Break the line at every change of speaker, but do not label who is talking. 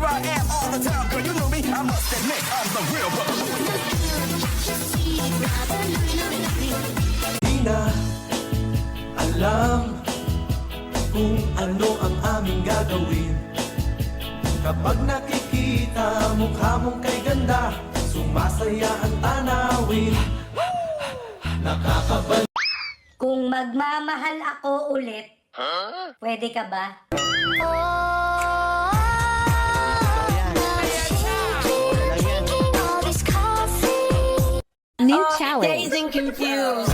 I am all the time. Girl, you know me, I must admit, I'm the real
Di na alam kung ano ang aming gagawin. Kapag nakikita mukha mong kay ganda, sumasaya ang tanawin. Nakakabal.
Kung magmamahal ako ulit, pwede ka ba?
New challenge.
Confused.